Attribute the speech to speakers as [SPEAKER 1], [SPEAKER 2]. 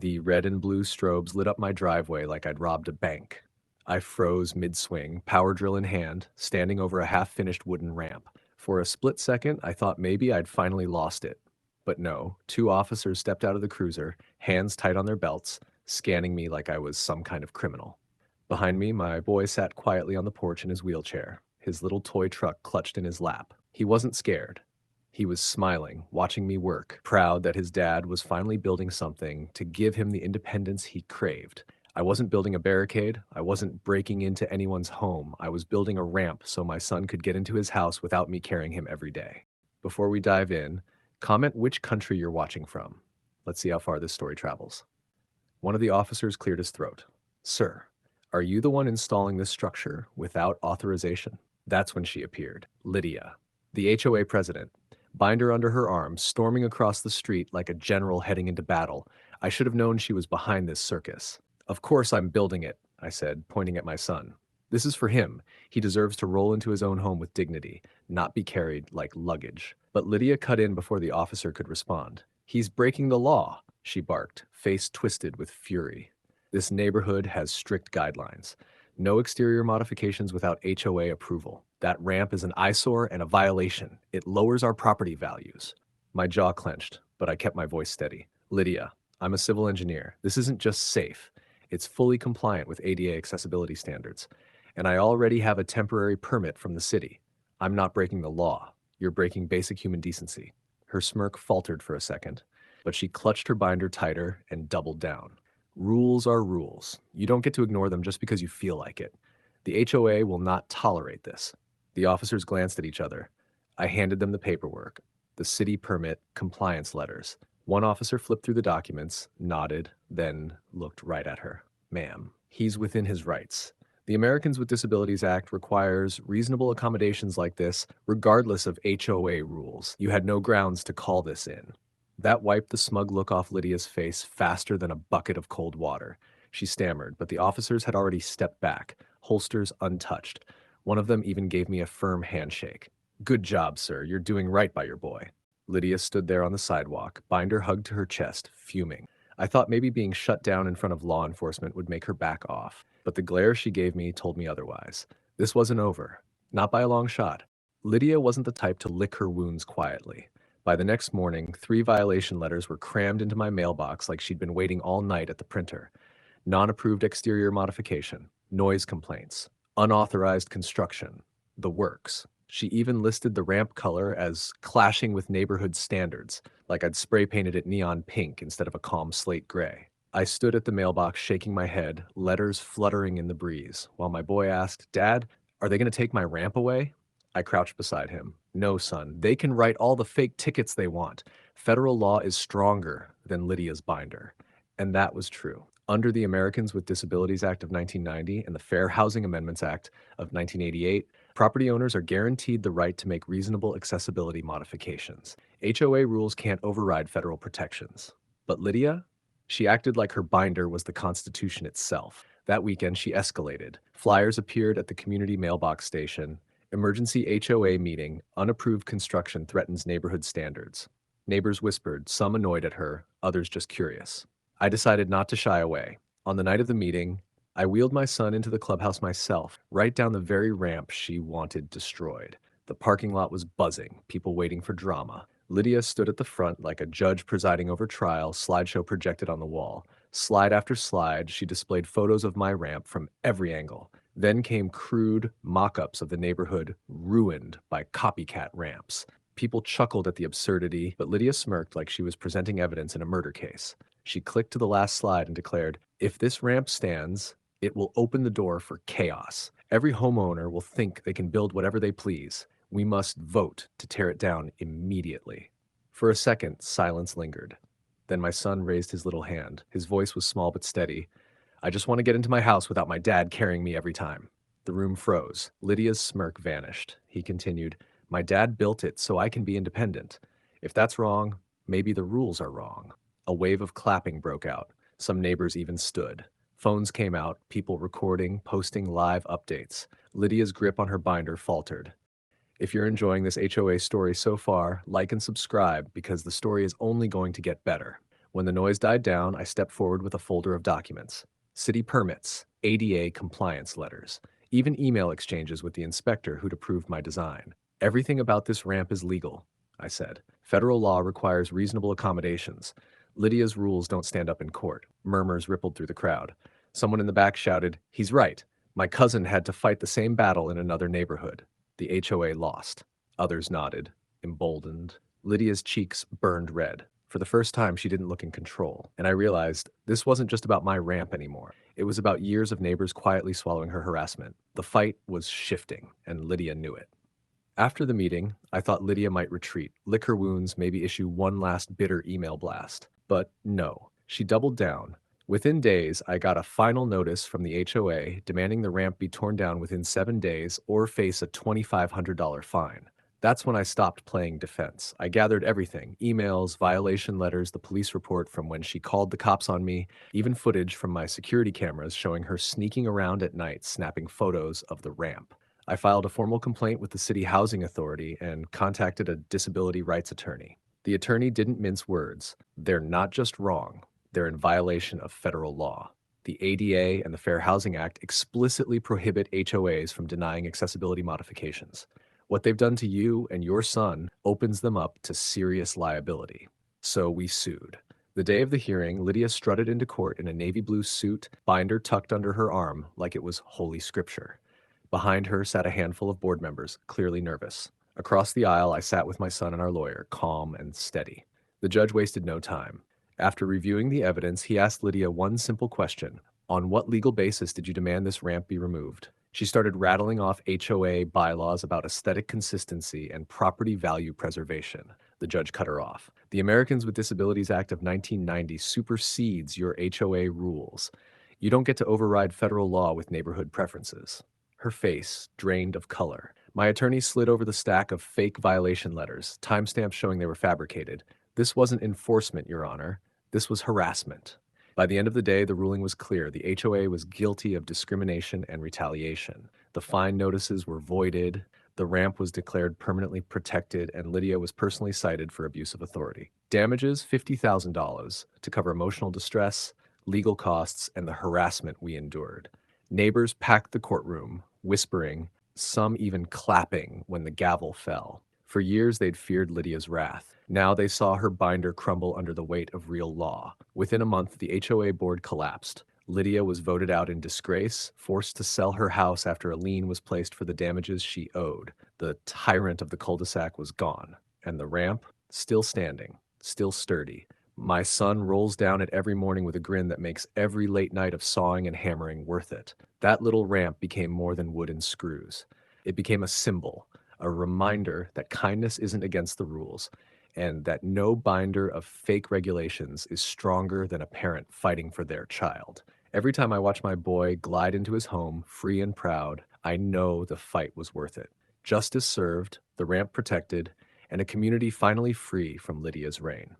[SPEAKER 1] The red and blue strobes lit up my driveway like I'd robbed a bank. I froze mid-swing, power drill in hand, standing over a half-finished wooden ramp. For a split second, I thought maybe I'd finally lost it. But no, two officers stepped out of the cruiser, hands tight on their belts, scanning me like I was some kind of criminal. Behind me, my boy sat quietly on the porch in his wheelchair, his little toy truck clutched in his lap. He wasn't scared. He was smiling, watching me work, proud that his dad was finally building something to give him the independence he craved. I wasn't building a barricade. I wasn't breaking into anyone's home. I was building a ramp so my son could get into his house without me carrying him every day. Before we dive in, comment which country you're watching from. Let's see how far this story travels. One of the officers cleared his throat. Sir, are you the one installing this structure without authorization? That's when she appeared. Lydia, the HOA president, binder under her arm, storming across the street like a general heading into battle. I should have known she was behind this circus. Of course I'm building it, I said, pointing at my son. This is for him. He deserves to roll into his own home with dignity, not be carried like luggage. But Lydia cut in before the officer could respond. He's breaking the law, she barked, face twisted with fury. This neighborhood has strict guidelines. No exterior modifications without HOA approval. That ramp is an eyesore and a violation. It lowers our property values. My jaw clenched, but I kept my voice steady. Lydia, I'm a civil engineer. This isn't just safe. It's fully compliant with ADA accessibility standards. And I already have a temporary permit from the city. I'm not breaking the law. You're breaking basic human decency. Her smirk faltered for a second, but she clutched her binder tighter and doubled down. Rules are rules. You don't get to ignore them just because you feel like it. The HOA will not tolerate this. The officers glanced at each other. I handed them the paperwork, the city permit compliance letters. One officer flipped through the documents, nodded, then looked right at her. Ma'am, he's within his rights. The Americans with Disabilities Act requires reasonable accommodations like this, regardless of HOA rules. You had no grounds to call this in. That wiped the smug look off Lydia's face faster than a bucket of cold water. She stammered, but the officers had already stepped back, holsters untouched. One of them even gave me a firm handshake. Good job, sir. You're doing right by your boy. Lydia stood there on the sidewalk, binder hugged to her chest, fuming. I thought maybe being shut down in front of law enforcement would make her back off, but the glare she gave me told me otherwise. This wasn't over. Not by a long shot. Lydia wasn't the type to lick her wounds quietly. By the next morning, 3 violation letters were crammed into my mailbox like she'd been waiting all night at the printer. Non-approved exterior modification, noise complaints, unauthorized construction, the works. She even listed the ramp color as clashing with neighborhood standards, like I'd spray painted it neon pink instead of a calm slate gray. I stood at the mailbox shaking my head, letters fluttering in the breeze, while my boy asked, Dad, are they going to take my ramp away? I crouched beside him. No, son, they can write all the fake tickets they want. Federal law is stronger than Lydia's binder. And that was true. Under the Americans with Disabilities Act of 1990 and the Fair Housing Amendments Act of 1988, property owners are guaranteed the right to make reasonable accessibility modifications. HOA rules can't override federal protections. But Lydia? She acted like her binder was the Constitution itself. That weekend, she escalated. Flyers appeared at the community mailbox station. Emergency HOA meeting, unapproved construction threatens neighborhood standards. Neighbors whispered, some annoyed at her, others just curious. I decided not to shy away. On the night of the meeting, I wheeled my son into the clubhouse myself, right down the very ramp she wanted destroyed. The parking lot was buzzing, people waiting for drama. Lydia stood at the front like a judge presiding over trial, slideshow projected on the wall. Slide after slide, she displayed photos of my ramp from every angle. Then came crude mock-ups of the neighborhood ruined by copycat ramps. People chuckled at the absurdity, but Lydia smirked like she was presenting evidence in a murder case. She clicked to the last slide and declared, if this ramp stands, it will open the door for chaos. Every homeowner will think they can build whatever they please. We must vote to tear it down immediately. For a second, silence lingered. Then my son raised his little hand. His voice was small but steady. I just want to get into my house without my dad carrying me every time. The room froze. Lydia's smirk vanished. He continued, my dad built it so I can be independent. If that's wrong, maybe the rules are wrong. A wave of clapping broke out. Some neighbors even stood. Phones came out, people recording, posting live updates. Lydia's grip on her binder faltered. If you're enjoying this HOA story so far, like and subscribe because the story is only going to get better. When the noise died down, I stepped forward with a folder of documents: city permits, ADA compliance letters, even email exchanges with the inspector who'd approved my design. "Everything about this ramp is legal," I said. "Federal law requires reasonable accommodations. Lydia's rules don't stand up in court." Murmurs rippled through the crowd. Someone in the back shouted, "He's right. My cousin had to fight the same battle in another neighborhood. The HOA lost." Others nodded, emboldened. Lydia's cheeks burned red. For the first time, she didn't look in control, and I realized this wasn't just about my ramp anymore. It was about years of neighbors quietly swallowing her harassment. The fight was shifting, and Lydia knew it. After the meeting, I thought Lydia might retreat, lick her wounds, maybe issue one last bitter email blast. But no, she doubled down. Within days, I got a final notice from the HOA demanding the ramp be torn down within 7 days or face a $2,500 fine. That's when I stopped playing defense. I gathered everything: emails, violation letters, the police report from when she called the cops on me, even footage from my security cameras showing her sneaking around at night snapping photos of the ramp. I filed a formal complaint with the City Housing Authority and contacted a disability rights attorney. The attorney didn't mince words. "They're not just wrong, they're in violation of federal law. The ADA and the Fair Housing Act explicitly prohibit HOAs from denying accessibility modifications. What they've done to you and your son opens them up to serious liability." So we sued. The day of the hearing, Lydia strutted into court in a navy blue suit, binder tucked under her arm like it was holy scripture. Behind her sat a handful of board members, clearly nervous. Across the aisle, I sat with my son and our lawyer, calm and steady. The judge wasted no time. After reviewing the evidence, he asked Lydia one simple question: "On what legal basis did you demand this ramp be removed?" She started rattling off HOA bylaws about aesthetic consistency and property value preservation. The judge cut her off. "The Americans with Disabilities Act of 1990 supersedes your HOA rules. You don't get to override federal law with neighborhood preferences." Her face drained of color. My attorney slid over the stack of fake violation letters, timestamps showing they were fabricated. "This wasn't enforcement, Your Honor. This was harassment." By the end of the day, the ruling was clear. The HOA was guilty of discrimination and retaliation. The fine notices were voided, the ramp was declared permanently protected, and Lydia was personally cited for abuse of authority. Damages: $50,000 to cover emotional distress, legal costs, and the harassment we endured. Neighbors packed the courtroom, whispering, some even clapping when the gavel fell. For years, they'd feared Lydia's wrath. Now they saw her binder crumble under the weight of real law. Within a month, the HOA board collapsed. Lydia was voted out in disgrace, forced to sell her house after a lien was placed for the damages she owed. The tyrant of the cul-de-sac was gone, and the ramp, still standing, still sturdy. My son rolls down it every morning with a grin that makes every late night of sawing and hammering worth it. That little ramp became more than wood and screws. It became a symbol, a reminder that kindness isn't against the rules, and that no binder of fake regulations is stronger than a parent fighting for their child. Every time I watch my boy glide into his home, free and proud, I know the fight was worth it. Justice served, the ramp protected, and a community finally free from Lydia's reign.